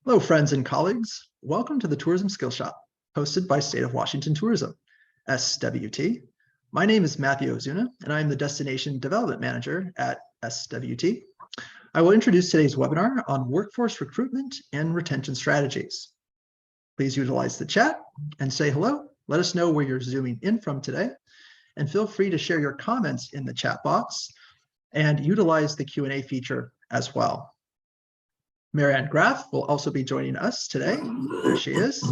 Hello, friends and colleagues. Welcome to the Tourism Skillshop, hosted by State of Washington Tourism, SWT. My name is Matthew Ozuna, and I am the Destination Development Manager at SWT. I will introduce today's webinar on workforce recruitment and retention strategies. Please utilize the chat and say hello. Let us know where you're zooming in from today, and feel free to share your comments in the chat box and utilize the Q&A feature as well. Marianne Graff will also be joining us today. There she is.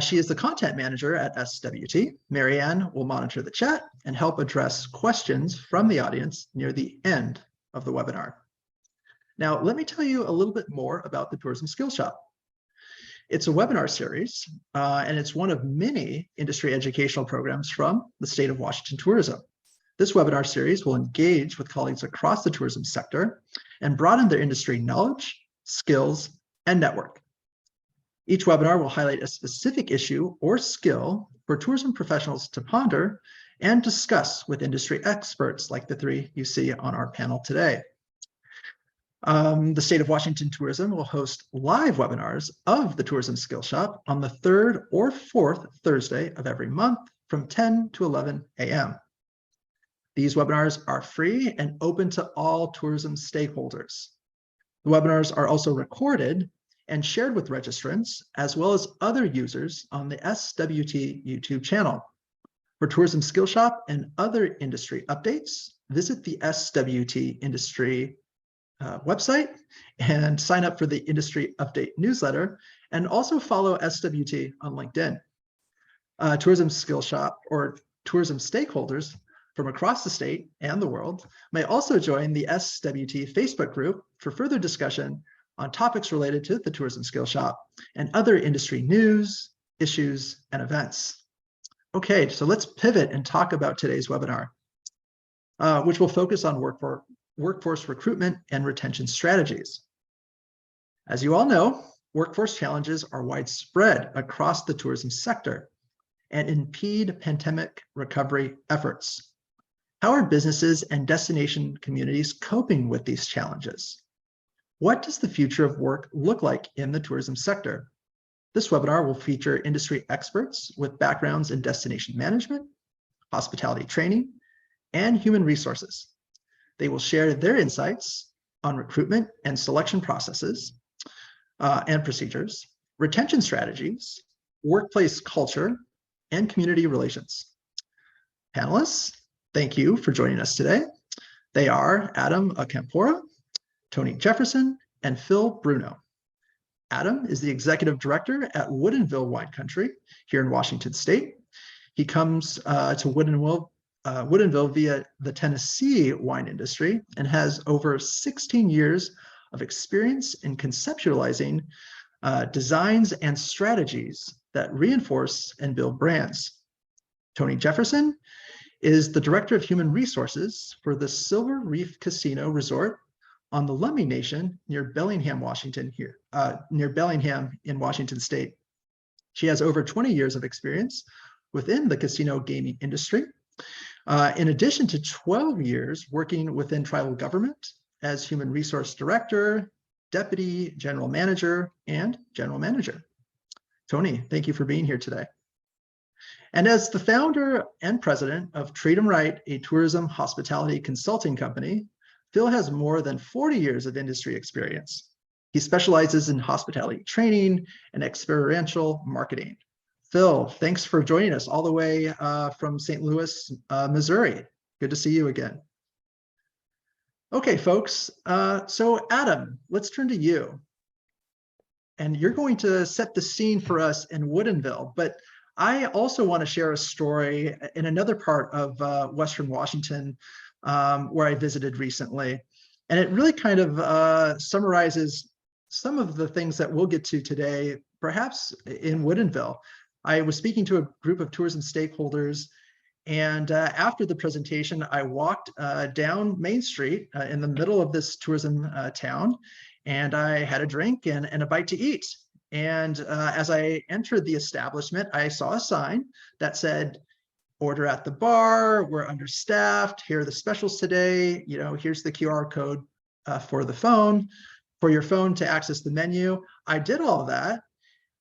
She is the content manager at SWT. Marianne will monitor the chat and help address questions from the audience near the end of the webinar. Now, let me tell you a little bit more about the Tourism Skillshop. It's a webinar series, and it's one of many industry educational programs from the State of Washington Tourism. This webinar series will engage with colleagues across the tourism sector and broaden their industry knowledge, skills, and network. Each webinar will highlight a specific issue or skill for tourism professionals to ponder and discuss with industry experts like the three you see on our panel today. The State of Washington Tourism will host live webinars of the Tourism Skillshop on the third or fourth Thursday of every month from 10 to 11 a.m. These webinars are free and open to all tourism stakeholders. The webinars are also recorded and shared with registrants, as well as other users on the SWT YouTube channel. For Tourism Skillshop and other industry updates, visit the SWT industry website and sign up for the industry update newsletter, and also follow SWT on LinkedIn. Tourism Skillshop or tourism stakeholders from across the state and the world may also join the SWT Facebook group for further discussion on topics related to the Tourism Skillshop and other industry news, issues, and events. Okay, so let's pivot and talk about today's webinar, which will focus on workforce recruitment and retention strategies. As you all know, workforce challenges are widespread across the tourism sector and impede pandemic recovery efforts. How are businesses and destination communities coping with these challenges? What does the future of work look like in the tourism sector? This webinar will feature industry experts with backgrounds in destination management, hospitality training, and human resources. They will share their insights on recruitment and selection processes and procedures, retention strategies, workplace culture, and community relations. Panelists, thank you for joining us today. They are A-cam-pora, Toni Jefferson, and Phil Bruno. Adam is the executive director at Woodinville Wine Country here in Washington State. He comes to Woodinville via the Tennessee wine industry and has over 16 years of experience in conceptualizing designs and strategies that reinforce and build brands. Toni Jefferson is the Director of Human Resources for the Silver Reef Casino Resort on the Lummi Nation near Bellingham, Washington near Bellingham in Washington State. She has over 20 years of experience within the casino gaming industry, in addition to 12 years working within tribal government as Human Resource Director, Deputy General Manager, and General Manager. Toni, thank you for being here today. And as the founder and president of Treat 'em Right, a tourism hospitality consulting company, Phil has more than 40 years of industry experience. He specializes in hospitality training and experiential marketing. Phil, thanks for joining us all the way from St. Louis, Missouri. Good to see you again. Okay, folks, so Adam, let's turn to you. And you're going to set the scene for us in Woodinville, but I also want to share a story in another part of Western Washington where I visited recently. And it really kind of summarizes some of the things that we'll get to today, perhaps in Woodinville. I was speaking to a group of tourism stakeholders, and after the presentation, I walked down Main Street in the middle of this tourism town, and I had a drink and a bite to eat. And as I entered the establishment, I saw a sign that said, "Order at the bar, we're understaffed, here are the specials today, here's the QR code for the phone. for your phone to access the menu. I did all of that.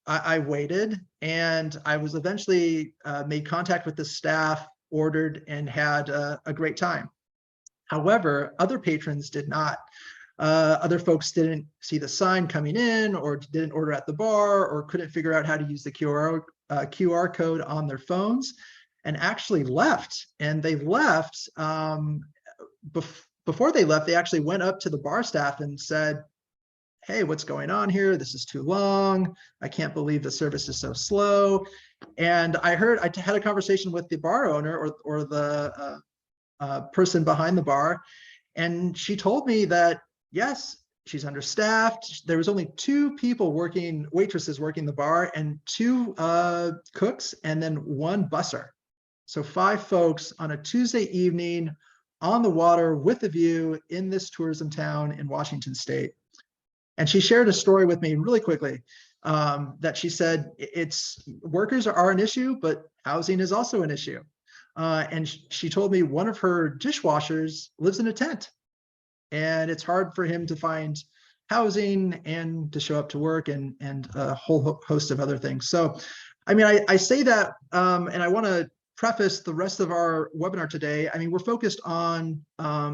I waited, and I was eventually made contact with the staff, ordered, and had a great time. However, other patrons did not. Other folks didn't see the sign coming in, or didn't order at the bar, or couldn't figure out how to use the QR code on their phones, and actually left. And they left, before they left, they actually went up to the bar staff and said, "Hey, what's going on here? This is too long. I can't believe the service is so slow." And I had a conversation with the bar owner, or the person behind the bar, and she told me that, yes, she's understaffed. There was only 2 waitresses working the bar, and 2 cooks, and then 1 busser. So 5 folks on a Tuesday evening on the water with a view in this tourism town in Washington State. And she shared a story with me really quickly, that she said workers are an issue, but housing is also an issue. And she told me one of her dishwashers lives in a tent, and it's hard for him to find housing and to show up to work, and a whole host of other things. So, I mean, I say that, and I want to preface the rest of our webinar today. I mean, we're focused on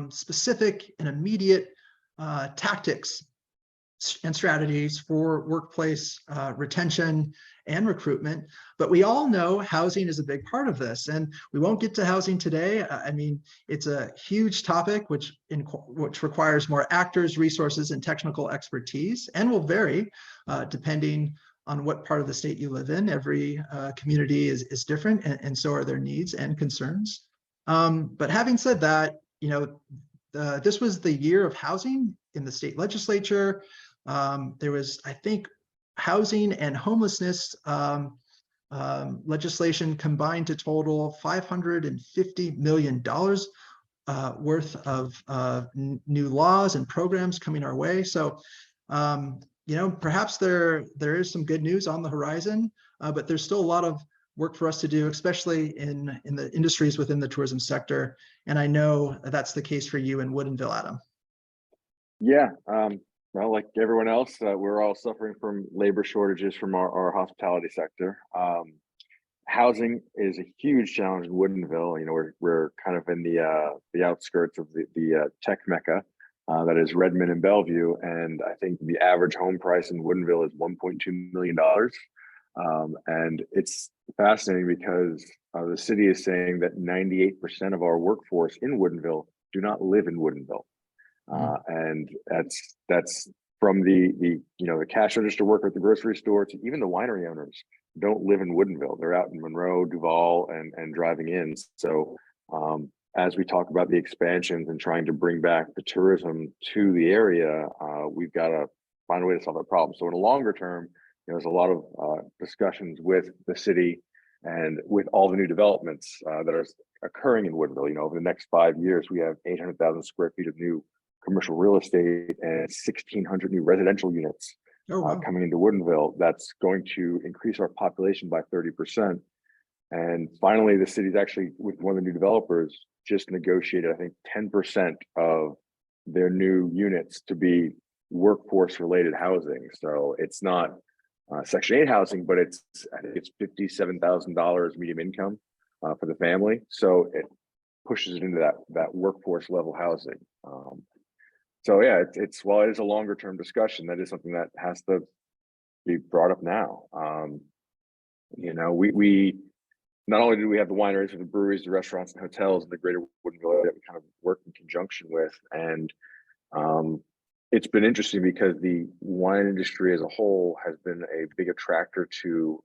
specific and immediate tactics and strategies for workplace retention and recruitment, but we all know housing is a big part of this, and we won't get to housing today. I mean, it's a huge topic which requires more actors, resources, and technical expertise, and will vary depending on what part of the state you live in. Every community is different, and so are their needs and concerns. But having said that, you know, this was the year of housing in the state legislature. There was, I think, housing and homelessness legislation combined to total $550 million worth of new laws and programs coming our way. So, you know, perhaps there is some good news on the horizon, but there's still a lot of work for us to do, especially in the industries within the tourism sector. And I know that's the case for you in Woodinville, Adam. Yeah, well, like everyone else, we're all suffering from labor shortages from our hospitality sector. Housing is a huge challenge in Woodinville. You know, we're kind of in the outskirts of the tech mecca, that is Redmond and Bellevue, and I think the average home price in Woodinville is $1.2 million. And it's fascinating because the city is saying that 98% of our workforce in Woodinville do not live in Woodinville. And that's from the cash register worker at the grocery store to even the winery owners don't live in Woodinville. They're out in Monroe, Duval, and driving in. So as we talk about the expansions and trying to bring back the tourism to the area, we've got to find a way to solve that problem. So in a longer term, there's a lot of discussions with the city and with all the new developments that are occurring in Woodinville. You know, over the next 5 years, we have 800,000 square feet of new commercial real estate and 1,600 new residential units coming into Woodinville. That's going to increase our population by 30%. And finally, the city's actually, with one of the new developers, just negotiated, I think, 10% of their new units to be workforce-related housing. So it's not Section 8 housing, but I think it's $57,000 medium income for the family. So it pushes it into that workforce level housing. So yeah, while it is a longer term discussion, that is something that has to be brought up now. You know, we not only do we have the wineries, but the breweries, the restaurants, and hotels in the greater Woodinville area that we kind of work in conjunction with. And it's been interesting because the wine industry as a whole has been a big attractor to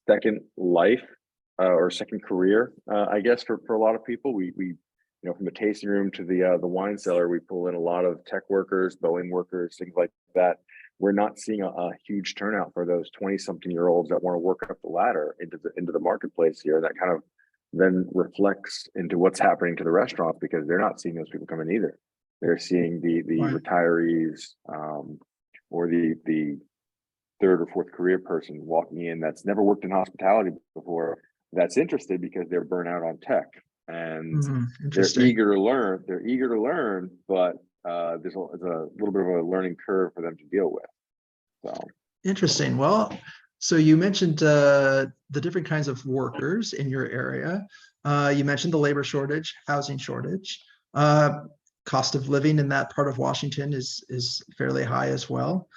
second life or second career, I guess, for a lot of people. We you know, from the tasting room to the wine cellar, we pull in a lot of tech workers, Boeing workers, things like that. We're not seeing a huge turnout for those 20-something-year-olds that want to work up the ladder into the marketplace here. That kind of then reflects into what's happening to the restaurants, because they're not seeing those people come in either. They're seeing the retirees or the third or fourth career person walking in that's never worked in hospitality before, that's interested because they're burnt out on tech. And they're eager to learn, but there's a little bit of a learning curve for them to deal with. So Interesting. Well, so you mentioned the different kinds of workers in your area. You mentioned the labor shortage, housing shortage. Cost of living in that part of Washington is fairly high as well.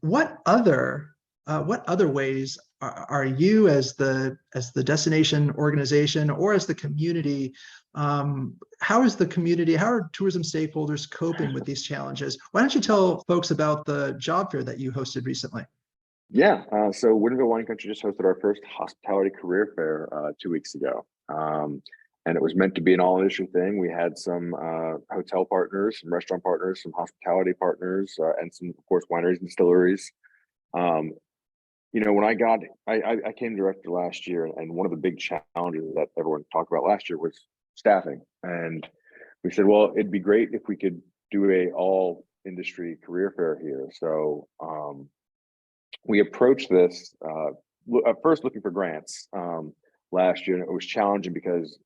What other ways are you as the destination organization or as the community? How is the community? How are tourism stakeholders coping with these challenges? Why don't you tell folks about the job fair that you hosted recently? yeah, so Woodinville Wine Country just hosted our first hospitality career fair 2 weeks ago. And it was meant to be an all industry thing. We had some hotel partners, some restaurant partners, some hospitality partners, and some, of course, wineries and distilleries. When I came director last year, and one of the big challenges that everyone talked about last year was staffing. And we said, well, it'd be great if we could do a all industry career fair here. So we approached this at first looking for grants last year, and it was challenging because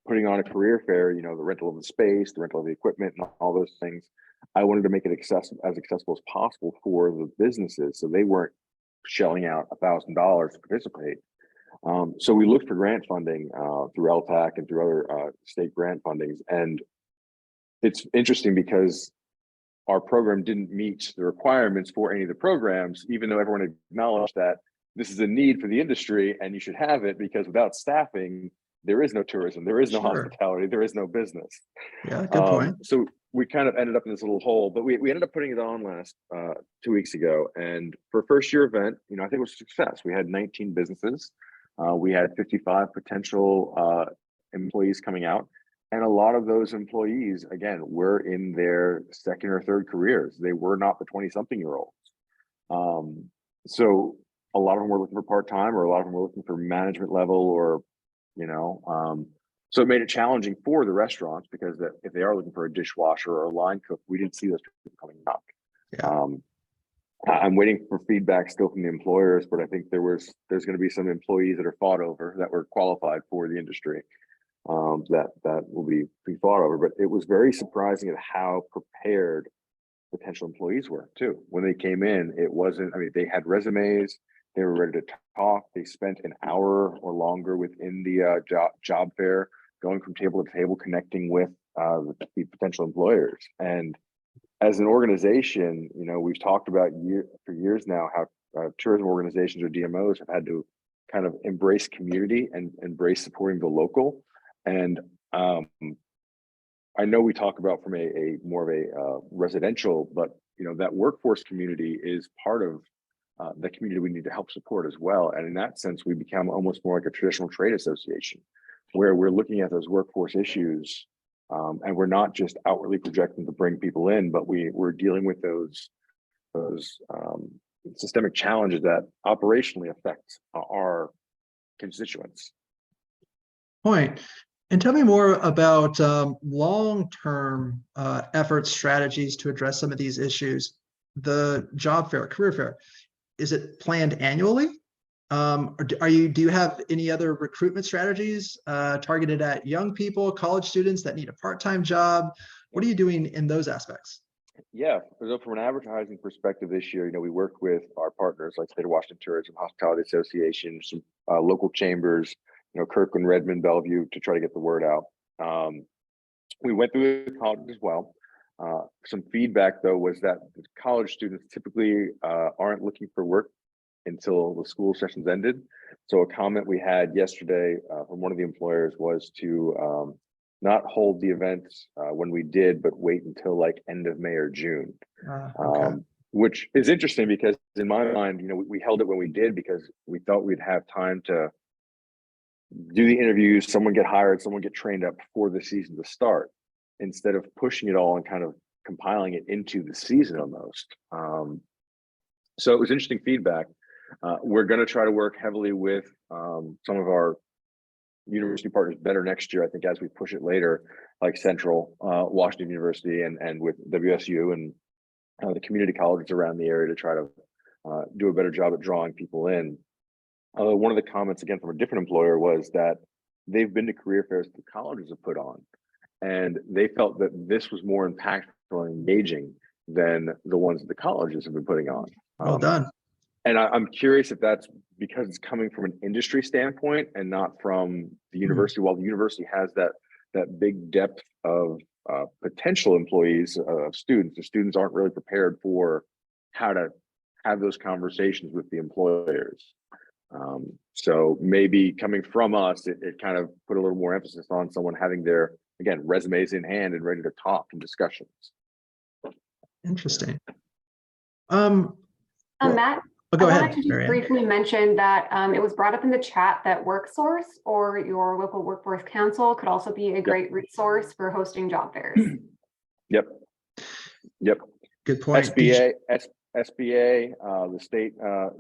putting on a career fair, the rental of the space, the rental of the equipment, and all those things, I wanted to make it accessible as possible for the businesses, so they weren't shelling out $1,000 to participate. So we looked for grant funding through LTAC and through other state grant fundings, and it's interesting because our program didn't meet the requirements for any of the programs, even though everyone acknowledged that this is a need for the industry and you should have it, because without staffing, there is no tourism, there is no hospitality, there is no business. Yeah, good point. So we kind of ended up in this little hole, but we ended up putting it on last 2 weeks ago. And for a first year event, I think it was a success. We had 19 businesses. We had 55 potential employees coming out. And a lot of those employees, again, were in their second or third careers. They were not the 20-something-year-olds. So a lot of them were looking for part-time, or a lot of them were looking for management level, or so it made it challenging for the restaurants, because if they are looking for a dishwasher or a line cook, we didn't see those people coming up. Yeah. I'm waiting for feedback still from the employers, but I think there's going to be some employees that are fought over that were qualified for the industry. That will be fought over. But it was very surprising at how prepared potential employees were too. When they came in, it wasn't, they had resumes, they were ready to talk. They spent an hour or longer within the job fair, going from table to table, connecting with the potential employers. And as an organization, we've talked about for years now how tourism organizations or DMOs have had to kind of embrace community and embrace supporting the local. And I know we talk about from a more of a residential, but that workforce community is part of the community we need to help support as well. And in that sense, we become almost more like a traditional trade association, where we're looking at those workforce issues, and we're not just outwardly projecting to bring people in, but we're dealing with those systemic challenges that operationally affect our constituents. Point. And tell me more about long-term efforts, strategies to address some of these issues. The job fair, career fair, is it planned annually? Or do you have any other recruitment strategies targeted at young people, college students that need a part-time job? What are you doing in those aspects? Yeah, so from an advertising perspective this year, we worked with our partners like State of Washington Tourism, Hospitality Association, some local chambers, Kirkland, Redmond, Bellevue, to try to get the word out. We went through the college as well. Some feedback, though, was that the college students typically aren't looking for work until the school sessions ended. So a comment we had yesterday from one of the employers was to not hold the events when we did, but wait until like end of May or June. Okay. Which is interesting, because in my mind, we held it when we did because we thought we'd have time to do the interviews, someone get hired, someone get trained up before the season to start, instead of pushing it all and kind of compiling it into the season almost. So it was interesting feedback. We're going to try to work heavily with some of our university partners better next year, I think, as we push it later, like Central Washington University and with WSU and the community colleges around the area, to try to do a better job at drawing people in. Although one of the comments, again, from a different employer was that they've been to career fairs that the colleges have put on, and they felt that this was more impactful and engaging than the ones that the colleges have been putting on. Well done. And I'm curious if that's because it's coming from an industry standpoint and not from the university. While the university has that big depth of potential employees, students, the students aren't really prepared for how to have those conversations with the employers. So maybe coming from us, it kind of put a little more emphasis on someone having their, again, resumes in hand and ready to talk in discussions. Interesting. Matt, go I ahead, wanted to just Marianne. briefly mention that it was brought up in the chat that WorkSource or your local workforce council could also be a great resource for hosting job fairs. Yep. Good point. SBA, the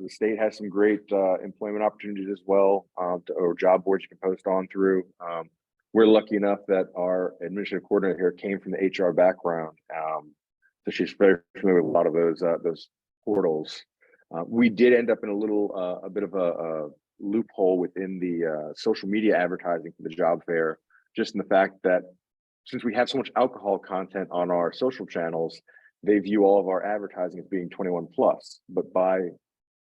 state has some great employment opportunities as well, or job boards you can post on through. We're lucky enough that our administrative coordinator here came from the HR background, so she's very familiar with a lot of those portals. We did end up in a bit of a loophole within the social media advertising for the job fair, just in the fact that since we have so much alcohol content on our social channels, they view all of our advertising as being 21 plus, but by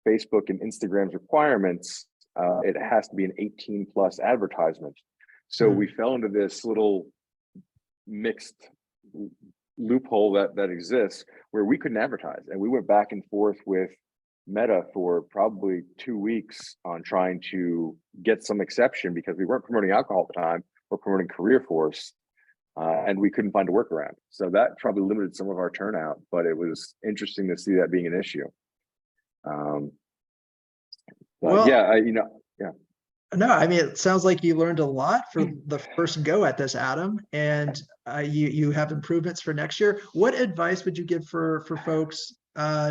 Facebook and Instagram's requirements, it has to be an 18 plus advertisement. So we fell into this little mixed loophole that exists where we couldn't advertise. And we went back and forth with Meta for probably 2 weeks on trying to get some exception because we weren't promoting alcohol at the time, we're promoting career force. And we couldn't find a workaround. So that probably limited some of our turnout, but it was interesting to see that being an issue. Well, yeah. No, I mean, it sounds like you learned a lot for the first go at this, Adam, and you have improvements for next year. What advice would you give for folks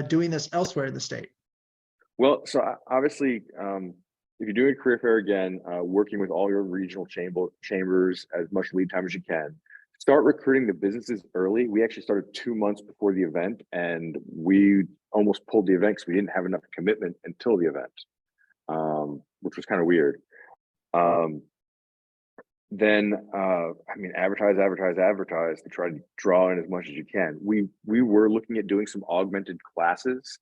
doing this elsewhere in the state? Well, so obviously, if you're doing a career fair again, working with all your regional chambers as much lead time as you can, start recruiting the businesses early. We actually started 2 months before the event, and we almost pulled the event because we didn't have enough commitment until the event, which was kind of weird. Then, I mean, advertise to try to draw in as much as you can. We were looking at doing some augmented classes,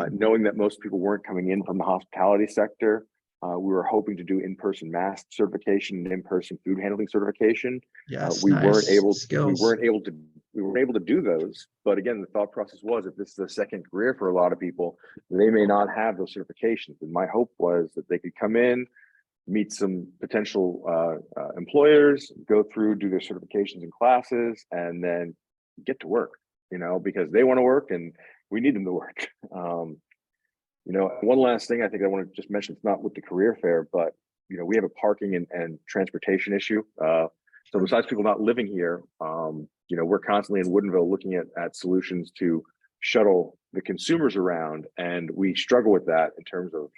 knowing that most people weren't coming in from the hospitality sector. We were hoping to do in-person mask certification and in-person food handling certification. Yes, we weren't able to do those. But again, the thought process was, if this is a second career for a lot of people, they may not have those certifications. And my hope was that they could come in, meet some potential employers, go through, do their certifications and classes, and then get to work, because they want to work and we need them to work. One last thing I think I want to just mention, it's not with the career fair, but we have a parking and transportation issue. So besides people not living here, we're constantly in Woodinville looking at solutions to shuttle the consumers around, and we struggle with that in terms of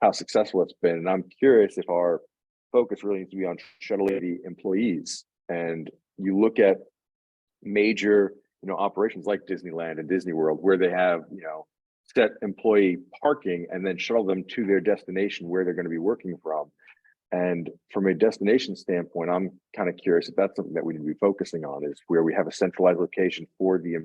how successful it's been. And I'm curious if our focus really needs to be on shuttling the employees. And you look at major, operations like Disneyland and Disney World, where they have, set employee parking and then shuttle them to their destination where they're going to be working from. And from a destination standpoint, I'm kind of curious if that's something that we need to be focusing on, is where we have a centralized location for the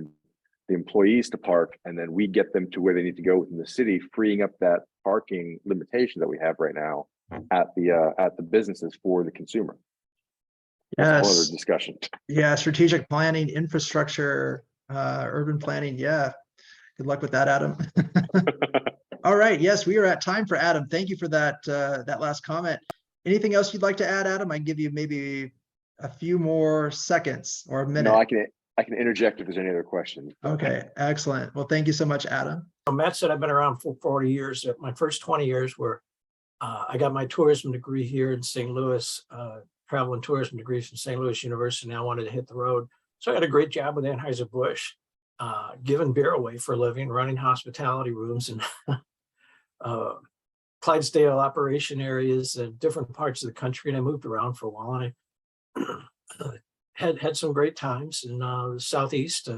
employees to park, and then we get them to where they need to go within the city, freeing up that parking limitation that we have right now at the businesses for the consumer. That's a whole other discussion. Yeah, strategic planning, infrastructure, urban planning. Yeah. Good luck with that, Adam. All right. Yes, we are at time for Adam. Thank you for that last comment. Anything else you'd like to add, Adam? I can give you maybe a few more seconds or a minute. No, I can interject if there's any other questions. Okay, excellent. Well, thank you so much, Adam. Matt said I've been around for 40 years. My first 20 years were, I got my tourism degree here in St. Louis, travel and tourism degrees from St. Louis University. Now I wanted to hit the road. So I got a great job with Anheuser-Busch. Giving beer away for a living, running hospitality rooms and Clydesdale operation areas in different parts of the country. And I moved around for a while, and I had some great times in the Southeast,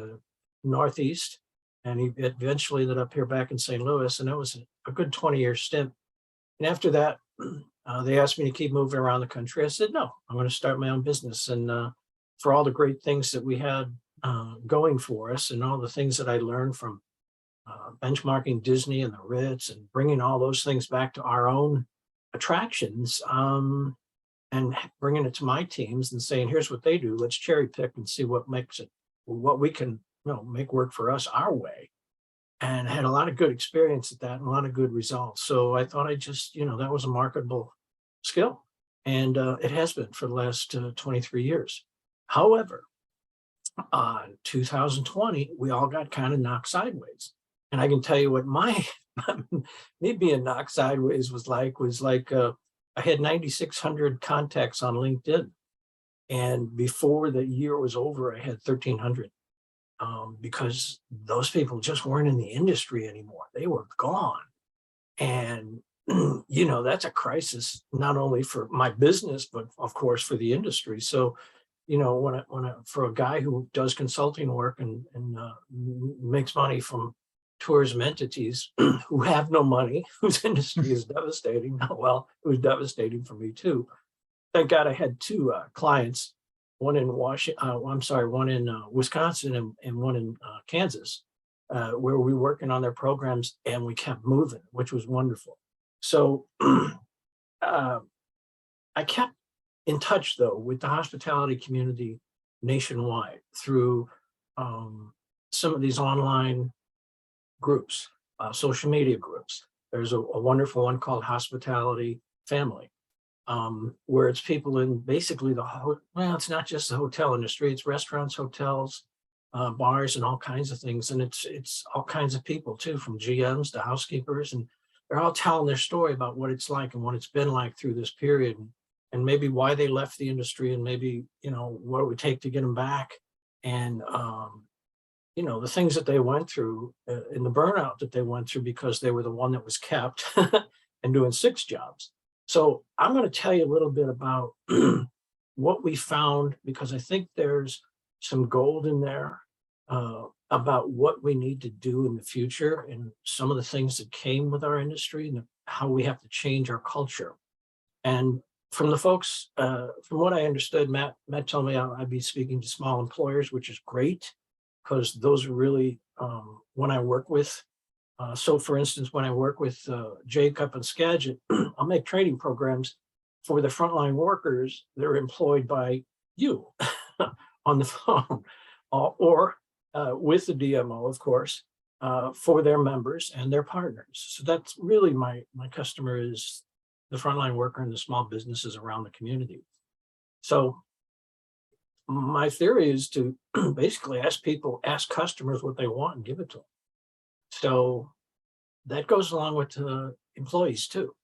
Northeast, and he eventually ended up here back in St. Louis. And it was a good 20-year stint. And after that, they asked me to keep moving around the country. I said, no, I'm going to start my own business. And for all the great things that we had going for us, and all the things that I learned from benchmarking Disney and the Ritz and bringing all those things back to our own attractions, and bringing it to my teams and saying, here's what they do. Let's cherry pick and see what makes it, what we can, make work for us our way. And had a lot of good experience at that and a lot of good results. So I thought I just, that was a marketable skill. And it has been for the last 23 years. However, 2020, we all got kind of knocked sideways. And I can tell you what me being knocked sideways was like I had 9,600 contacts on LinkedIn. And before the year was over, I had 1,300 because those people just weren't in the industry anymore. They were gone. And, that's a crisis, not only for my business, but of course for the industry. So, for a guy who does consulting work and makes money from tourism entities who have no money, whose industry is devastating. Well, it was devastating for me too. Thank God I had two clients, one in Wisconsin and one in Kansas, where we were working on their programs and we kept moving, which was wonderful. So I kept in touch though with the hospitality community nationwide through some of these online groups, social media groups. There's a wonderful one called Hospitality Family, where it's people in basically it's not just the hotel industry, it's restaurants, hotels, bars, and all kinds of things. And it's all kinds of people too, from GMs to housekeepers, and they're all telling their story about what it's like and what it's been like through this period, and maybe why they left the industry, and maybe, what it would take to get them back. And, the things that they went through and the burnout that they went through because they were the one that was kept and doing 6 jobs. So I'm going to tell you a little bit about what we found, because I think there's some gold in there about what we need to do in the future and some of the things that came with our industry and how we have to change our culture. And from the folks, from what I understood, Matt told me I'd be speaking to small employers, which is great, because those are really when I work with. So for instance, when I work with Jacob and Skagit, I'll make training programs for the frontline workers that are employed by you on the phone or with the DMO, of course, for their members and their partners. So that's really my customer is the frontline worker and the small businesses around the community. So my theory is to basically ask customers what they want and give it to them. So that goes along with employees too.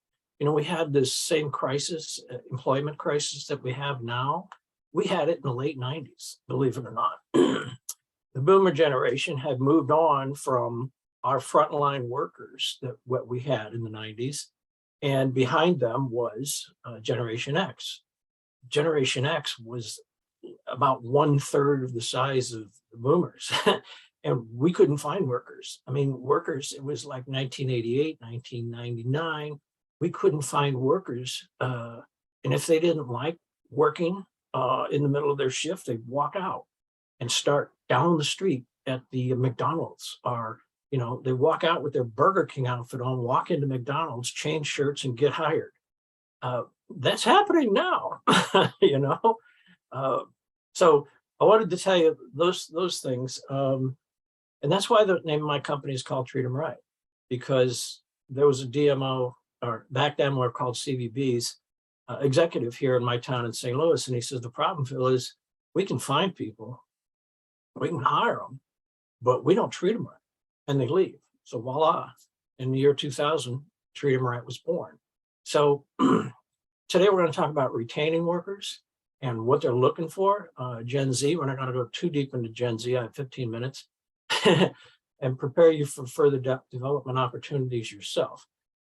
We had this same crisis, employment crisis that we have now. We had it in the late 90s, believe it or not. The boomer generation had moved on from our frontline workers that what we had in the 90s. And behind them was Generation X. Generation X was about 1/3 of the size of the boomers. And we couldn't find workers. I mean, workers, it was like 1988, 1999. We couldn't find workers. And if they didn't like working in the middle of their shift, they'd walk out and start down the street at the McDonald's, or, they walk out with their Burger King outfit on, walk into McDonald's, change shirts, and get hired. That's happening now, So I wanted to tell you those things. And that's why the name of my company is called Treat 'em Right, because there was a DMO, or back then we were called CVBs, executive here in my town in St. Louis. And he says, the problem, Phil, is we can find people, we can hire them, but we don't treat them right. And they leave. So voila, in the year 2000, Treat 'em Right was born. So today we're going to talk about retaining workers and what they're looking for. Gen Z, we're not going to go too deep into Gen Z. I have 15 minutes. And prepare you for further development opportunities yourself.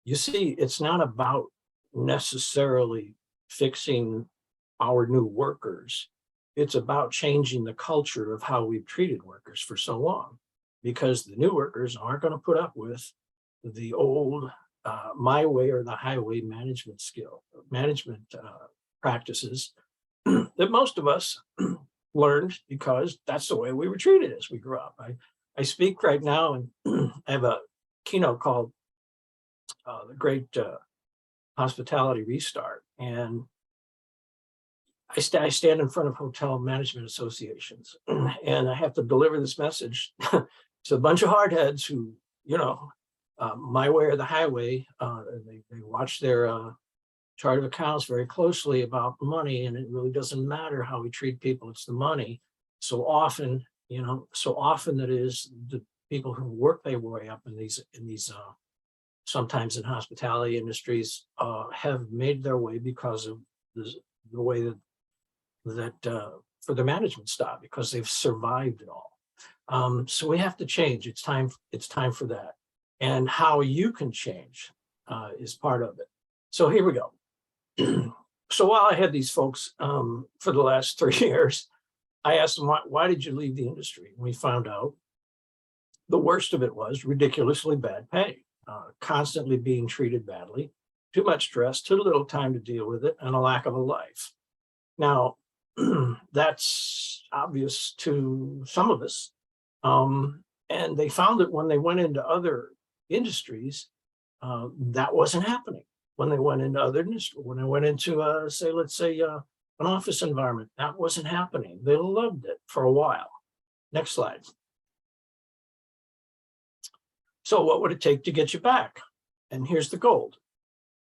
You see, it's not about necessarily fixing our new workers. It's about changing the culture of how we've treated workers for so long, because the new workers aren't going to put up with the old my way or the highway management practices that most of us learned because that's the way we were treated as we grew up. I speak right now, and I have a keynote called The Great Hospitality Restart. And I stand in front of hotel management associations, and I have to deliver this message to a bunch of hardheads who, my way or the highway, they watch their chart of accounts very closely about money, and it really doesn't matter how we treat people, it's the money. So often that is the people who work their way up in these sometimes in hospitality industries have made their way because of the way that for the management style, because they've survived it all. So we have to change. It's time for that. And how you can change is part of it. So here we go. So while I had these folks for the last 3 years, I asked them, why did you leave the industry? And we found out the worst of it was ridiculously bad pay, constantly being treated badly, too much stress, too little time to deal with it, and a lack of a life. Now, that's obvious to some of us. And they found that when they went into other industries, that wasn't happening. When they went into other industries, when they went into, let's say an office environment, that wasn't happening. They loved it for a while. Next slide. So what would it take to get you back? And here's the gold.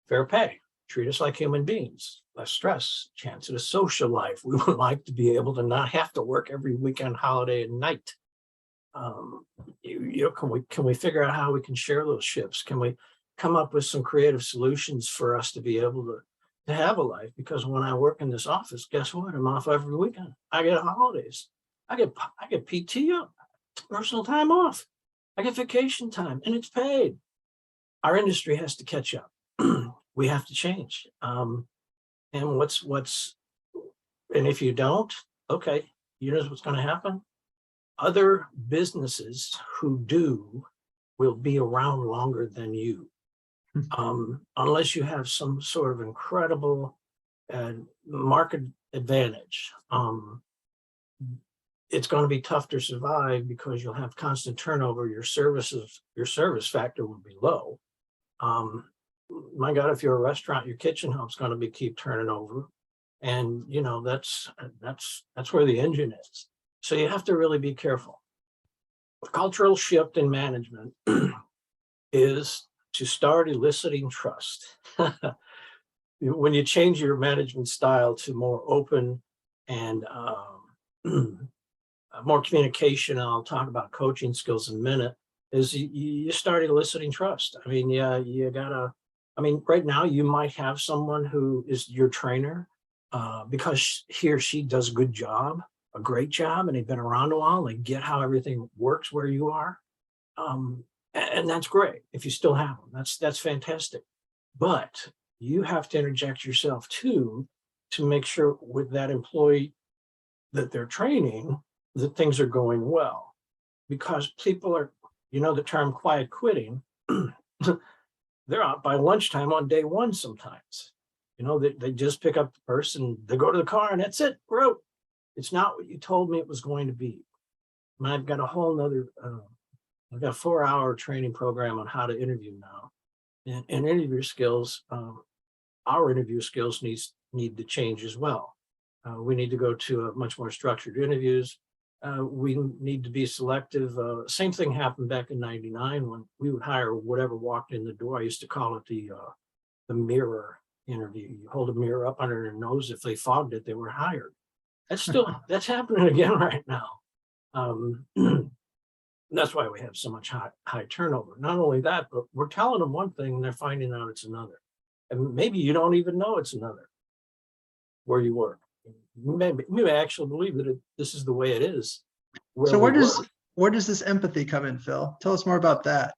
Fair pay. Treat us like human beings. Less stress. Chance at a social life. We would like to be able to not have to work every weekend, holiday, and night. Can we figure out how we can share those shifts? Can we come up with some creative solutions for us to be able to have a life? Because when I work in this office, guess what? I'm off every weekend. I get holidays. I get PTO, personal time off. I get vacation time, and it's paid. Our industry has to catch up. We have to change. And if you don't, okay, you know what's going to happen? Other businesses who do will be around longer than you. Unless you have some sort of incredible market advantage. It's going to be tough to survive because you'll have constant turnover. Your service factor will be low. My God, if you're a restaurant, your kitchen help's going to keep turning over, and that's where the engine is. So you have to really be careful. The cultural shift in management is to start eliciting trust. When you change your management style to more open and more communication, and I'll talk about coaching skills in a minute, is you start eliciting trust. I mean, right now you might have someone who is your trainer because he or she does a great job, and they've been around a while, and they get how everything works where you are. And that's great if you still have them. That's fantastic. But you have to interject yourself too to make sure with that employee that they're training that things are going well. Because people are, the term quiet quitting, they're out by lunchtime on day one sometimes. They just pick up the purse and they go to the car and that's it, we're out. It's not what you told me it was going to be. And I've got a whole nother, I've got a 4-hour training program on how to interview now. And interview skills, our interview skills need to change as well. We need to go to a much more structured interviews. We need to be selective. Same thing happened back in '99 when we would hire whatever walked in the door. I used to call it the mirror interview. You hold a mirror up under their nose. If they fogged it, they were hired. That's happening again right now. That's why we have so much high turnover. Not only that, but we're telling them one thing and they're finding out it's another. And maybe you don't even know it's another where you work. You may actually believe that this is the way it is. So where does this empathy come in, Phil? Tell us more about that.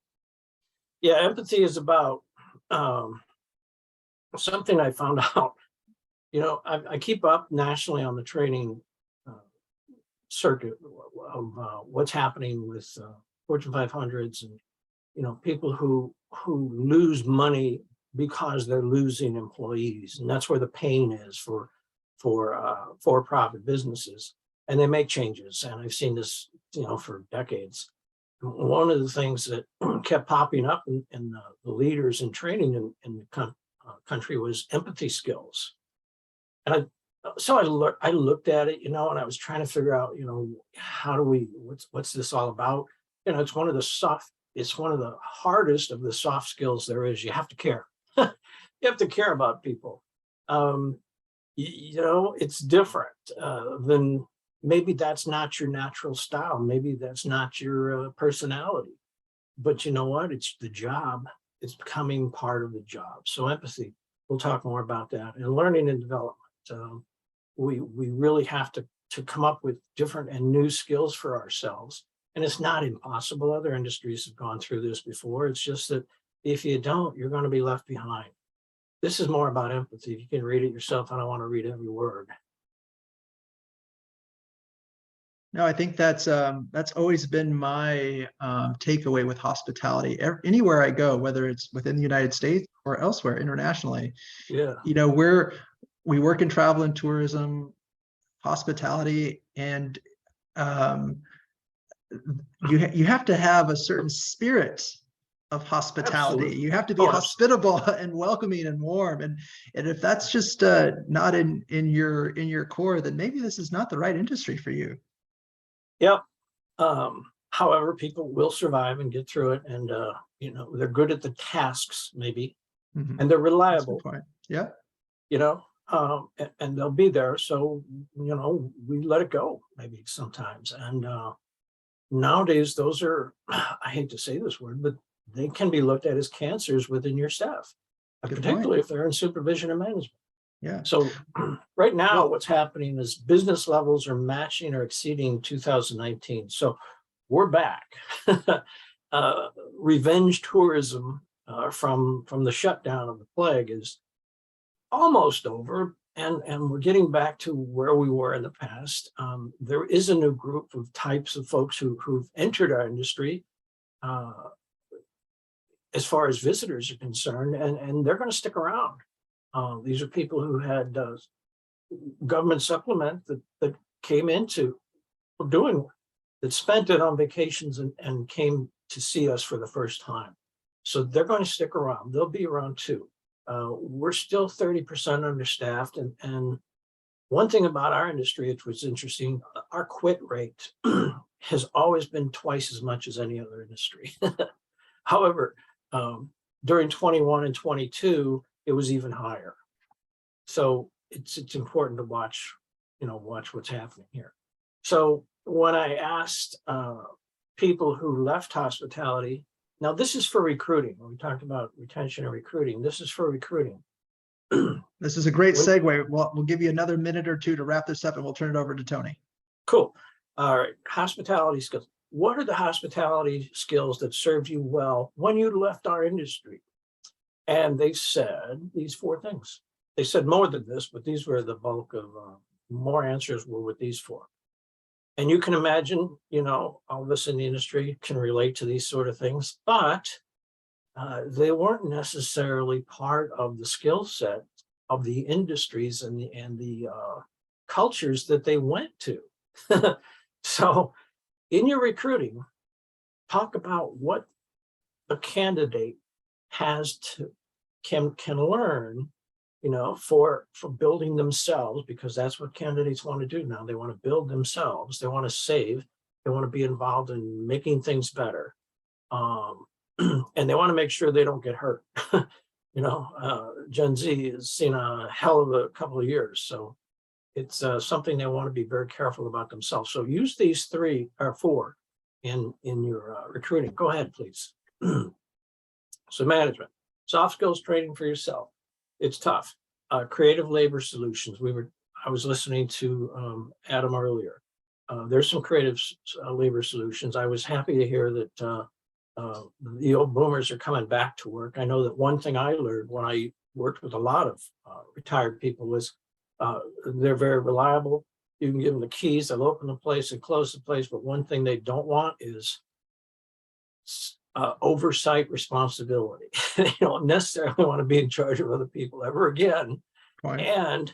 Yeah, empathy is about something I found out. I keep up nationally on the training circuit of what's happening with Fortune 500s and people who lose money because they're losing employees, and that's where the pain is for for-profit businesses. and they make changes. And I've seen this, for decades. One of the things that kept popping up in the leaders in training in the country was empathy skills. And I looked at it, and I was trying to figure out, how do what's this all about? It's one of the hardest of the soft skills there is. You have to care. You have to care about people. It's different than, maybe that's not your natural style. Maybe that's not your personality. But you know what? It's the job. It's becoming part of the job. So empathy, we'll talk more about that. And learning and development. We really have to come up with different and new skills for ourselves. And it's not impossible. Other industries have gone through this before. It's just that if you don't, you're going to be left behind. This is more about empathy. You can read it yourself. I don't want to read every word. No, I think that's always been my takeaway with hospitality. Anywhere I go, whether it's within the United States or elsewhere internationally, Yeah. We work in travel and tourism, hospitality, and you have to have a certain spirit of hospitality. Absolutely. You have to be hospitable and welcoming and warm. And if that's just not in your core, then maybe this is not the right industry for you. Yep. However, people will survive and get through it, and they're good at the tasks, maybe, and they're reliable. Yeah. And they'll be there. So we let it go maybe sometimes. And nowadays, those are, I hate to say this word, but they can be looked at as cancers within your staff, particularly if they're in supervision and management. Yeah. So right now, what's happening is business levels are matching or exceeding 2019. So we're back. Revenge tourism from the shutdown of the plague is almost over, and we're getting back to where we were in the past. There is a new group of types of folks who've entered our industry as far as visitors are concerned, and they're going to stick around. These are people who had government supplement that came into doing, that spent it on vacations and came to see us for the first time. So they're going to stick around. They'll be around too. We're still 30% understaffed. And one thing about our industry, which was interesting, our quit rate has always been twice as much as any other industry. However, during 21 and 22, it was even higher. So it's important to watch what's happening here. So when I asked people who left hospitality, now this is for recruiting. When we talked about retention and recruiting, this is for recruiting. This is a great segue. We'll give you another minute or two to wrap this up, and we'll turn it over to Toni. Cool. All right. Hospitality skills. What are the hospitality skills that served you well when you left our industry? And they said these 4 things. They said more than this, but these were the bulk of more answers were with these 4. And you can imagine, all of us in the industry can relate to these sort of things, but they weren't necessarily part of the skill set of the industries and the cultures that they went to. So in your recruiting, talk about what the candidate can learn, for building themselves, because that's what candidates want to do now. They want to build themselves. They want to save. They want to be involved in making things better. And they want to make sure they don't get hurt. Gen Z has seen a hell of a couple of years. So it's something they want to be very careful about themselves. So use these 3 or 4 in your recruiting. Go ahead, please. So management, soft skills training for yourself. It's tough. Creative labor solutions. I was listening to Adam earlier. There's some creative labor solutions. I was happy to hear that the old boomers are coming back to work. I know that one thing I learned when I worked with a lot of retired people was they're very reliable. You can give them the keys, they'll open the place and close the place. But one thing they don't want is oversight responsibility. They don't necessarily want to be in charge of other people ever again. Point. And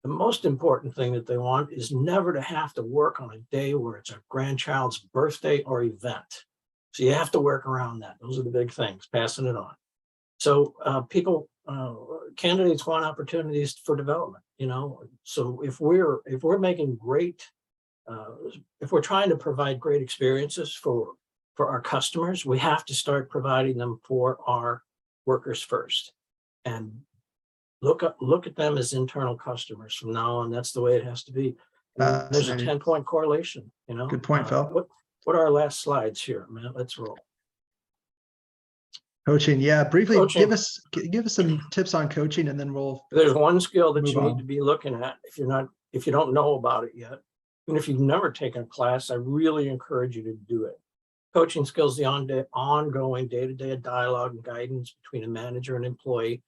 the most important thing that they want is never to have to work on a day where it's a grandchild's birthday or event. So you have to work around that. Those are the big things, passing it on. So candidates want opportunities for development, so if we're making great, if we're trying to provide great experiences for our customers, we have to start providing them for our workers first. And look at them as internal customers from now on. That's the way it has to be. And there's a 10-point correlation, Good point, Phil. What are our last slides here, man? Let's roll. Coaching, yeah. Briefly, Coaching. give us some tips on coaching, and then we'll. There's one skill that move you need on. to be looking at if you don't know about it yet. And if you've never taken a class, I really encourage you to do it. Coaching skills, the ongoing day-to-day dialogue and guidance between a manager and employee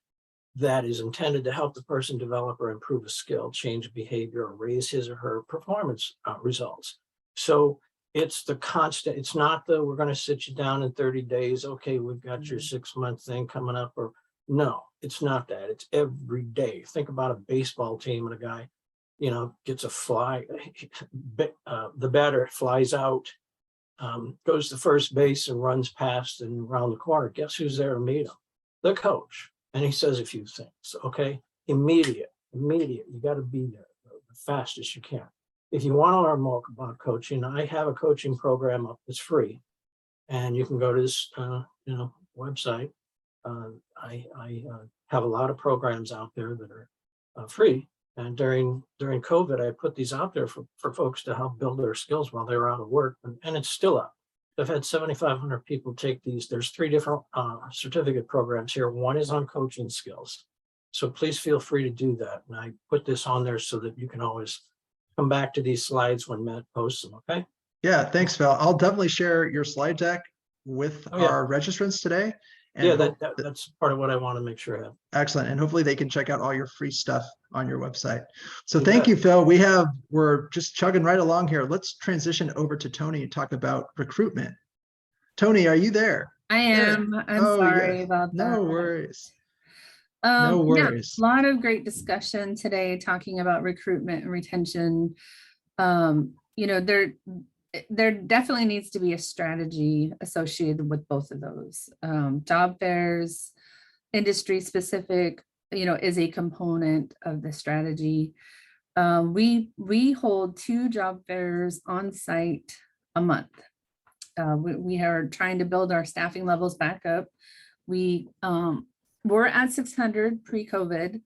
that is intended to help the person develop or improve a skill, change behavior, or raise his or her performance results. So it's the constant, it's not the, we're going to sit you down in 30 days. Okay, we've got your 6-month thing coming up, or no, it's not that. It's every day. Think about a baseball team and a guy, gets a fly, the batter flies out, goes to first base and runs past and around the corner. Guess who's there to meet him? The coach. And he says a few things. Okay, immediate. You got to be there the fastest you can. If you want to learn more about coaching, I have a coaching program up that's free, and you can go to this website. I have a lot of programs out there that are free. And during COVID, I put these out there for folks to help build their skills while they were out of work, and it's still up. I've had 7,500 people take these. There's 3 different certificate programs here. One is on coaching skills. So please feel free to do that. And I put this on there so that you can always come back to these slides when Matt posts them, okay? Yeah, thanks, Phil. I'll definitely share your slide deck with our registrants today. And that's part of what I want to make sure I have. Excellent. And hopefully they can check out all your free stuff on your website. So You thank bet. you, Phil. We're just chugging right along here. Let's transition over to Toni and talk about recruitment. Toni, are you there? I am. I'm sorry about that. No worries. No worries. Yeah, a lot of great discussion today talking about recruitment and retention. There definitely needs to be a strategy associated with both of those. Job fairs, industry specific, is a component of the strategy. We hold 2 job fairs on site a month. We are trying to build our staffing levels back up. We were at 600 pre-COVID,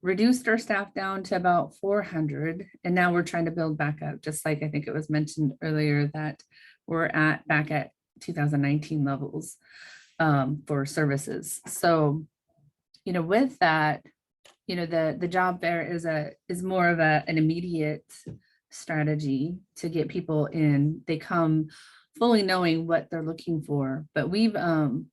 reduced our staff down to about 400, and now we're trying to build back up, just like I think it was mentioned earlier that we're back at 2019 levels for services. So, with that, the job fair is more of an immediate strategy to get people in. They come fully knowing what they're looking for, but we've in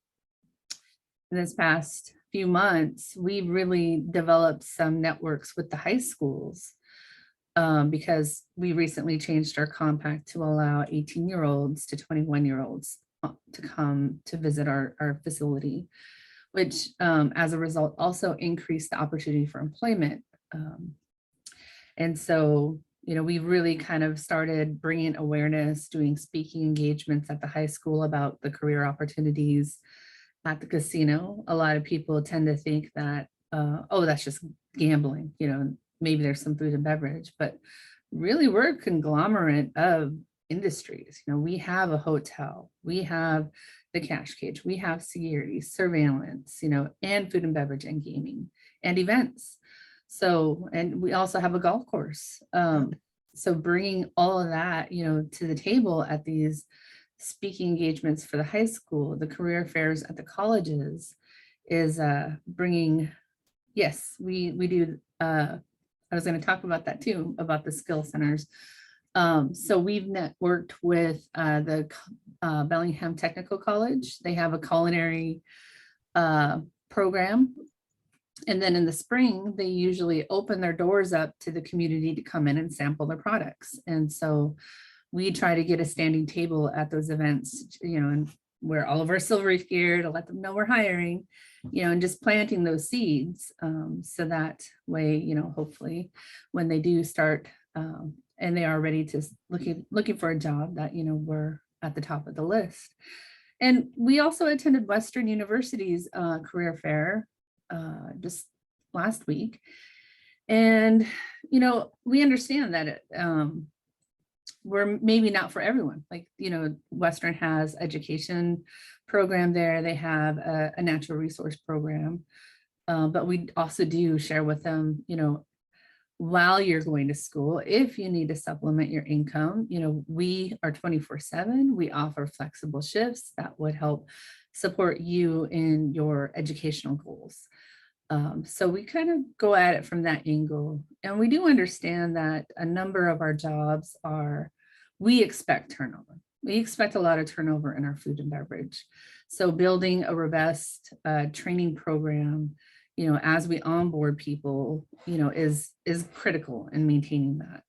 this past few months, we've really developed some networks with the high schools because we recently changed our compact to allow 18-year-olds to 21-year-olds to come to visit our facility, which as a result also increased the opportunity for employment. And so, we really kind of started bringing awareness, doing speaking engagements at the high school about the career opportunities. At the casino, a lot of people tend to think that, that's just gambling, maybe there's some food and beverage, but really we're a conglomerate of industries. We have a hotel, we have the cash cage, we have security, surveillance, and food and beverage and gaming and events. So, and we also have a golf course. So bringing all of that, to the table at these speaking engagements for the high school, the career fairs at the colleges is bringing, yes, we do, I was going to talk about that too, about the skill centers. So we've networked with the Bellingham Technical College. They have a culinary program. And then in the spring, they usually open their doors up to the community to come in and sample their products. And so we try to get a standing table at those events, and wear all of our silvery gear to let them know we're hiring, and just planting those seeds. So that way, hopefully when they do start and they are ready to looking for a job, that, we're at the top of the list. And we also attended Western University's career fair just last week. And, we understand that we're maybe not for everyone. Like, Western has education program there. They have a natural resource program. But we also do share with them, while you're going to school, if you need to supplement your income, we are 24/7. We offer flexible shifts that would help support you in your educational goals. So we kind of go at it from that angle. And we do understand that a number of our jobs we expect turnover. We expect a lot of turnover in our food and beverage. So building a robust training program, as we onboard people, is critical in maintaining that.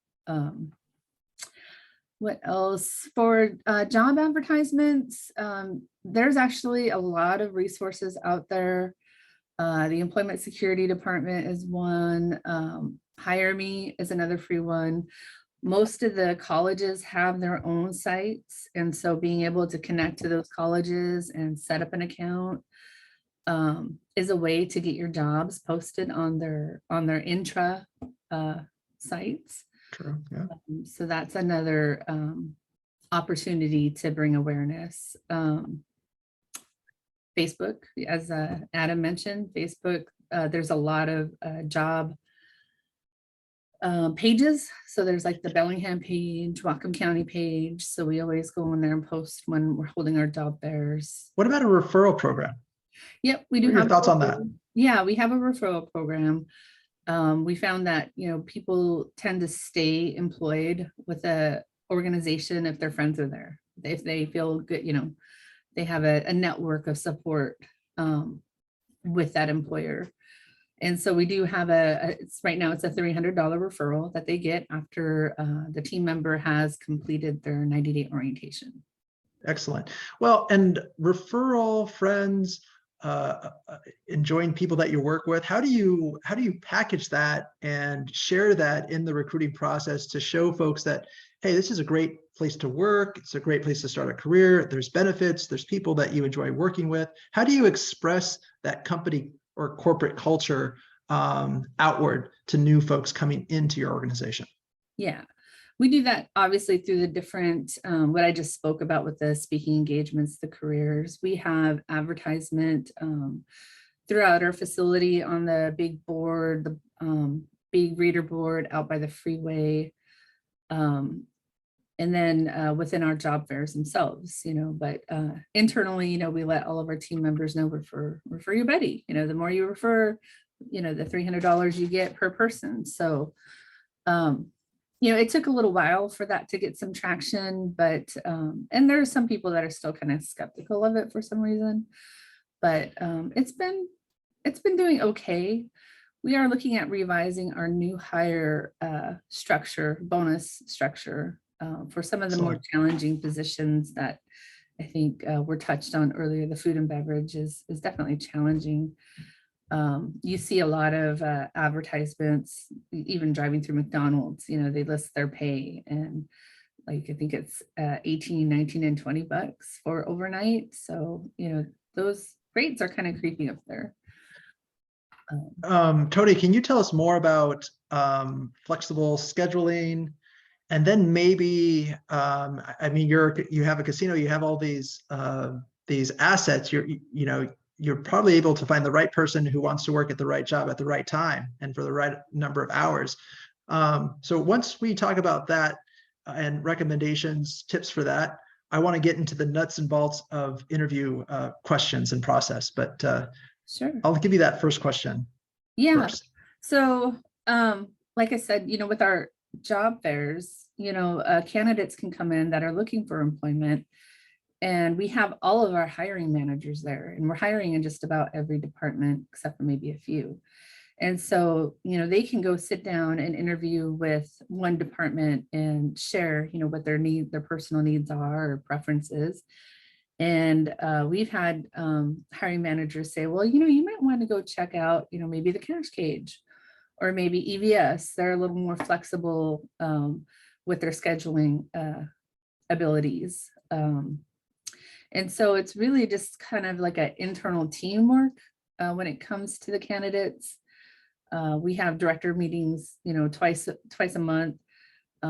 What else? For job advertisements, there's actually a lot of resources out there. The Employment Security Department is one. Hire Me is another free one. Most of the colleges have their own sites. And so being able to connect to those colleges and set up an account is a way to get your jobs posted on their intra sites. True. Yeah. So that's another opportunity to bring awareness. Facebook, as Adam mentioned, Facebook, there's a lot of job pages. So there's like the Bellingham page, Whatcom County page. So we always go in there and post when we're holding our job fairs. What about a referral program? Yep, we do What are your have thoughts on that? Yeah, we have a referral program. We found that, people tend to stay employed with a organization if their friends are there. If they feel good, they have a network of support with that employer. And so we do have right now it's a $300 referral that they get after the team member has completed their 90-day orientation. Excellent. Well, and referral, friends, enjoying people that you work with, how do you package that and share that in the recruiting process to show folks that, hey, this is a great place to work, it's a great place to start a career, there's benefits, there's people that you enjoy working with. How do you express that company or corporate culture outward to new folks coming into your organization? Yeah, we do that obviously through the different, what I just spoke about with the speaking engagements, the careers. We have advertisement throughout our facility on the big board, the big reader board out by the freeway. And then within our job fairs themselves, but internally, we let all of our team members know, refer your buddy, the more you refer, the $300 you get per person. So, it took a little while for that to get some traction, but, and there are some people that are still kind of skeptical of it for some reason, but it's been doing okay. We are looking at revising our new hire bonus structure for some of the more challenging positions that I think were touched on earlier. The food and beverage is definitely challenging. You see a lot of advertisements, even driving through McDonald's, they list their pay and I think it's 18, 19, and 20 bucks for overnight. So, those rates are kind of creeping up there. Toni, can you tell us more about flexible scheduling? And then maybe, you have a casino, you have all these assets, you're probably able to find the right person who wants to work at the right job at the right time and for the right number of hours. So once we talk about that and recommendations, tips for that, I want to get into the nuts and bolts of interview questions and process, but sure, I'll give you that first question. Yeah. First. So, like I said, with our job fairs, candidates can come in that are looking for employment, and we have all of our hiring managers there, and we're hiring in just about every department except for maybe a few. And so, they can go sit down and interview with one department and share, what their personal needs are or preferences. And we've had hiring managers say, well, you might want to go check out, maybe the Catter's Cage or maybe EVS. They're a little more flexible with their scheduling abilities. And so it's really just kind of like an internal teamwork when it comes to the candidates. We have director meetings, twice a month.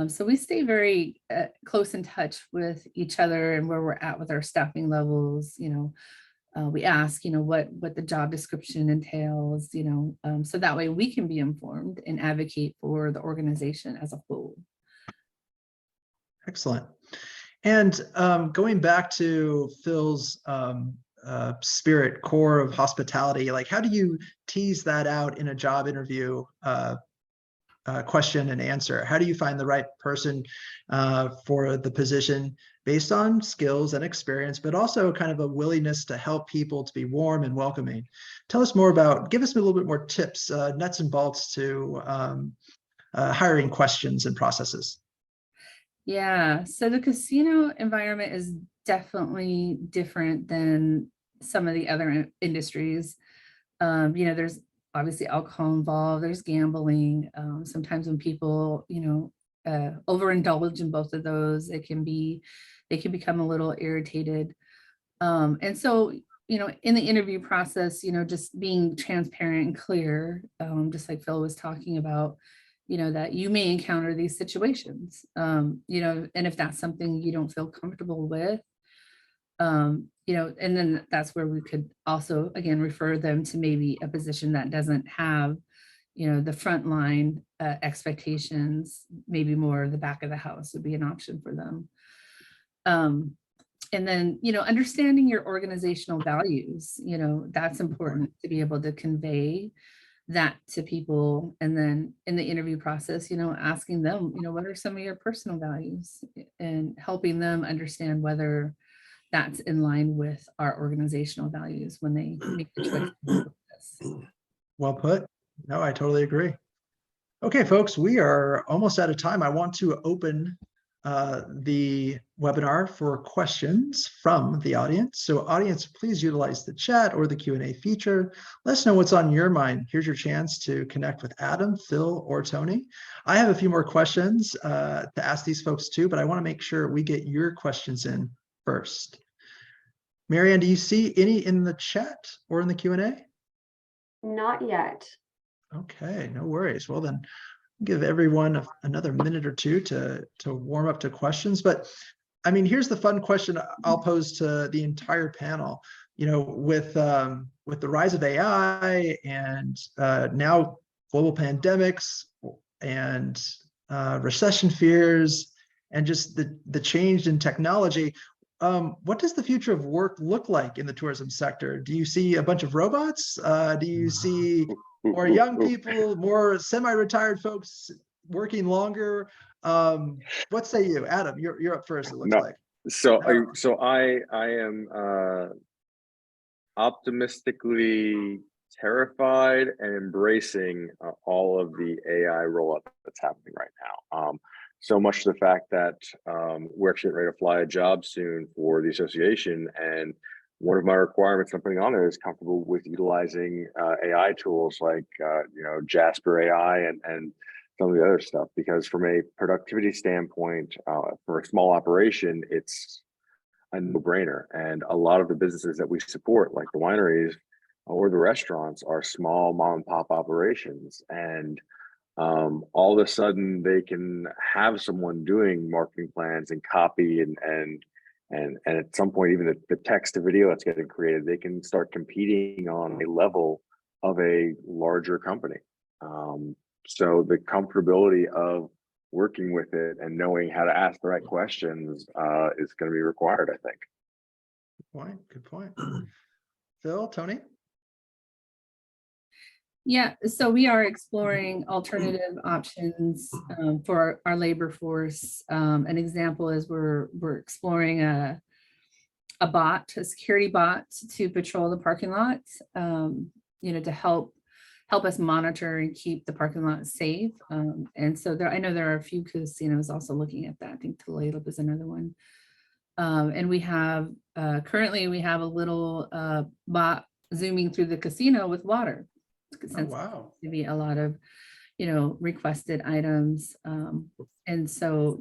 So we stay very close in touch with each other and where we're at with our staffing levels. We ask, what the job description entails, so that way we can be informed and advocate for the organization as a whole. Excellent. And going back to Phil's spirit core of hospitality, like how do you tease that out in a job interview question and answer? How do you find the right person for the position based on skills and experience, but also kind of a willingness to help people to be warm and welcoming? Tell us more about, give us a little bit more tips, nuts and bolts to hiring questions and processes. Yeah, so the casino environment is definitely different than some of the other industries. There's obviously alcohol involved, there's gambling. Sometimes when people, overindulge in both of those, they can become a little irritated. And so, in the interview process, just being transparent and clear, just like Phil was talking about, that you may encounter these situations, and if that's something you don't feel comfortable with, and then that's where we could also, again, refer them to maybe a position that doesn't have, the frontline expectations, maybe more the back of the house would be an option for them. And then, understanding your organizational values, that's important to be able to convey that to people. And then in the interview process, asking them, what are some of your personal values, and helping them understand whether that's in line with our organizational values when they make the choice. Well put. No, I totally agree. Okay, folks, we are almost out of time. I want to open the webinar for questions from the audience. So audience, please utilize the chat or the Q&A feature. Let us know what's on your mind. Here's your chance to connect with Adam, Phil, or Toni. I have a few more questions to ask these folks too, but I want to make sure we get your questions in first. Marianne, do you see any in the chat or in the Q&A? Not yet. Okay, no worries. Well then, give everyone another minute or two to warm up to questions. But I mean, here's the fun question I'll pose to the entire panel. With the rise of AI and now global pandemics and recession fears and just the change in technology, what does the future of work look like in the tourism sector? Do you see a bunch of robots? Do you see more young people, more semi-retired folks working longer? What say you, Adam? You're up first, it looks like. So I am optimistically terrified and embracing all of the AI rollout that's happening right now. So much to the fact that we're actually ready to fly a job soon for the association, and one of my requirements I'm putting on there is comfortable with utilizing AI tools like Jasper AI and some of the other stuff, because from a productivity standpoint, for a small operation, it's a no-brainer. And a lot of the businesses that we support, like the wineries or the restaurants, are small mom and pop operations, and all of a sudden they can have someone doing marketing plans and copy and at some point even the text to video that's getting created, they can start competing on a level of a larger company. So the comfortability of working with it and knowing how to ask the right questions is going to be required, I think. Good point. Phil, Toni? Yeah, so we are exploring alternative options for our labor force. An example is we're exploring a security bot to patrol the parking lot, to help us monitor and keep the parking lot safe. And so I know there are a few casinos also looking at that. I think Tulalip is another one. And we have, currently we have a little bot zooming through the casino with water. Oh, Since wow. to be a lot of, requested items. And so,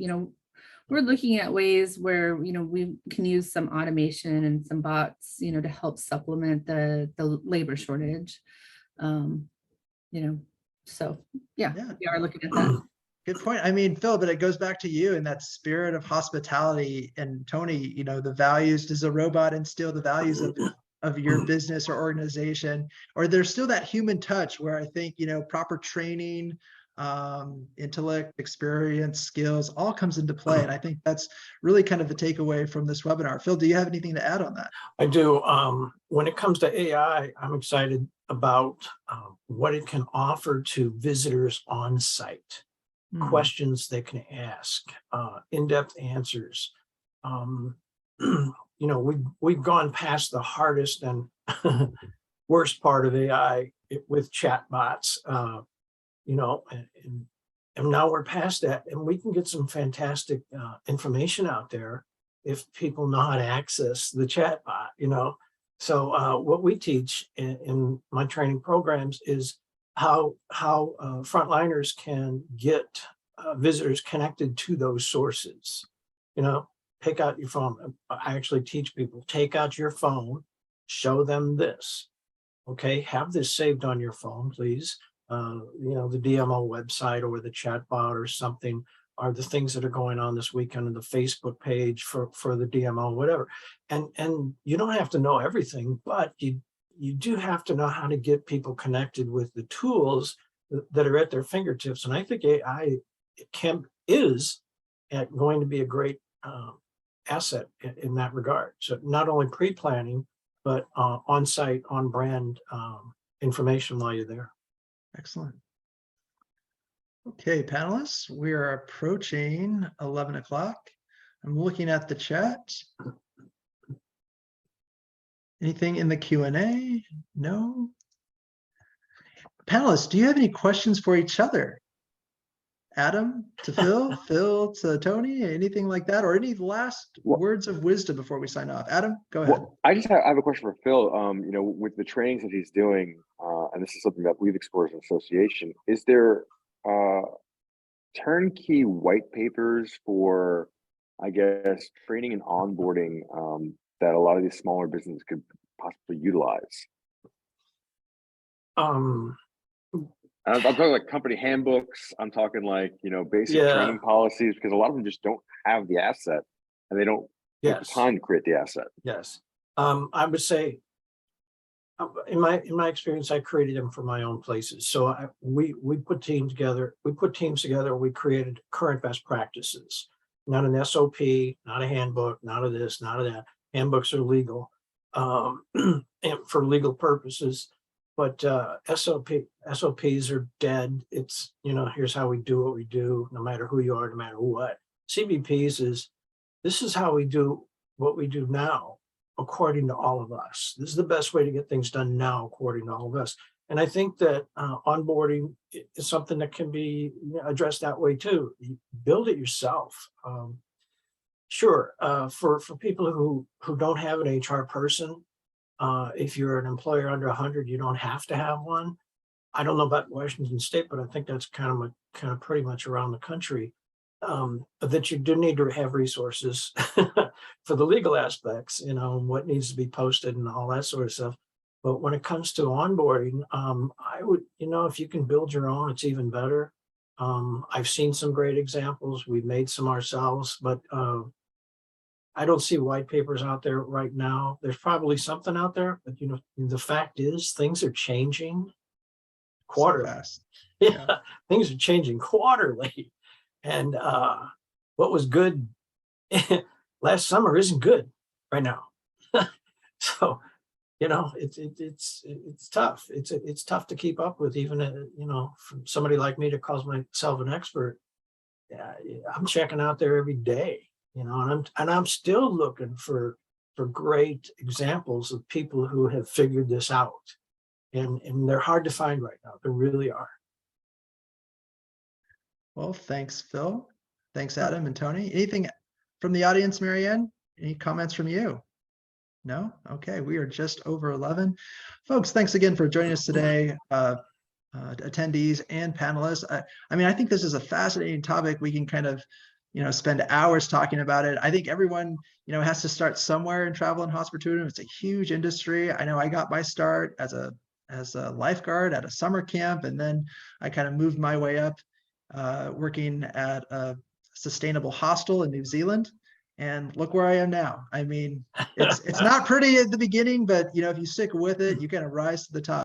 we're looking at ways where, we can use some automation and some bots, to help supplement the labor shortage. So yeah, Yeah. we are looking at that. Good point. I mean, Phil, but it goes back to you and that spirit of hospitality. And Toni, the values, does a robot instill the values of your business or organization? Or there's still that human touch where I think, proper training, intellect, experience, skills, all comes into play. And I think that's really kind of the takeaway from this webinar. Phil, do you have anything to add on that? I do. When it comes to AI, I'm excited about what it can offer to visitors on site. Questions they can ask, in-depth answers. We've gone past the hardest and worst part of AI with chatbots, and now we're past that, and we can get some fantastic information out there if people know how to access the chatbot. So what we teach in my training programs is how frontliners can get visitors connected to those sources. Pick out your phone. I actually teach people, take out your phone, show them this. Okay, have this saved on your phone, please. The DMO website or the chatbot or something are the things that are going on this weekend on the Facebook page for the DMO, whatever. And you don't have to know everything, but you do have to know how to get people connected with the tools that are at their fingertips. And I think AI is going to be a great asset in that regard. So not only pre-planning, but on-site, on-brand information while you're there. Excellent. Okay, panelists, we are approaching 11 o'clock. I'm looking at the chat. Anything in the Q&A? No. Panelists, do you have any questions for each other? Adam to Phil, Phil to Toni, anything like that, or any last words of wisdom before we sign off? Adam, go ahead. Well, I have a question for Phil. With the trainings that he's doing, and this is something that we've explored as an association, is there turnkey white papers for, I guess, training and onboarding that a lot of these smaller businesses could possibly utilize? I'm talking like company handbooks. I'm talking like, basic training policies, because a lot of them just don't have the asset and they don't have the time to create the asset. Yes. I would say, in my experience, I created them for my own places. So we put teams together. We created current best practices, not an SOP, not a handbook, not a this, not a that. Handbooks are legal and for legal purposes. But SOPs are dead. It's, here's how we do what we do, no matter who you are, no matter what. CBPs this is how we do what we do now, according to all of us. This is the best way to get things done now, according to all of us. And I think that onboarding is something that can be addressed that way too. You build it yourself. Sure, for people who don't have an HR person, if you're an employer under 100, you don't have to have one. I don't know about Washington State, but I think that's kind of pretty much around the country. That you do need to have resources for the legal aspects, what needs to be posted and all that sort of stuff. But when it comes to onboarding, I would, if you can build your own, it's even better. I've seen some great examples. We've made some ourselves, but I don't see white papers out there right now. There's probably something out there, but the fact is things are changing quarterly. So fast. Yeah, things are changing quarterly. And what was good last summer isn't good right now. So, it's tough. It's tough to keep up with, even from somebody like me that calls myself an expert. Yeah, I'm checking out there every day. And I'm still looking for great examples of people who have figured this out, and they're hard to find right now. They really are. Well, thanks, Phil. Thanks, Adam and Toni. Anything from the audience, Marianne? Any comments from you? No? Okay, we are just over 11. Folks, thanks again for joining us today, attendees and panelists. I mean, I think this is a fascinating topic. We can kind of, spend hours talking about it. I think everyone, has to start somewhere in travel and hospitality. It's a huge industry. I know I got my start as a lifeguard at a summer camp, and then I kind of moved my way up working at a sustainable hostel in New Zealand. And look where I am now. I mean, it's not pretty at the beginning, but if you stick with it, you kind of rise to the top.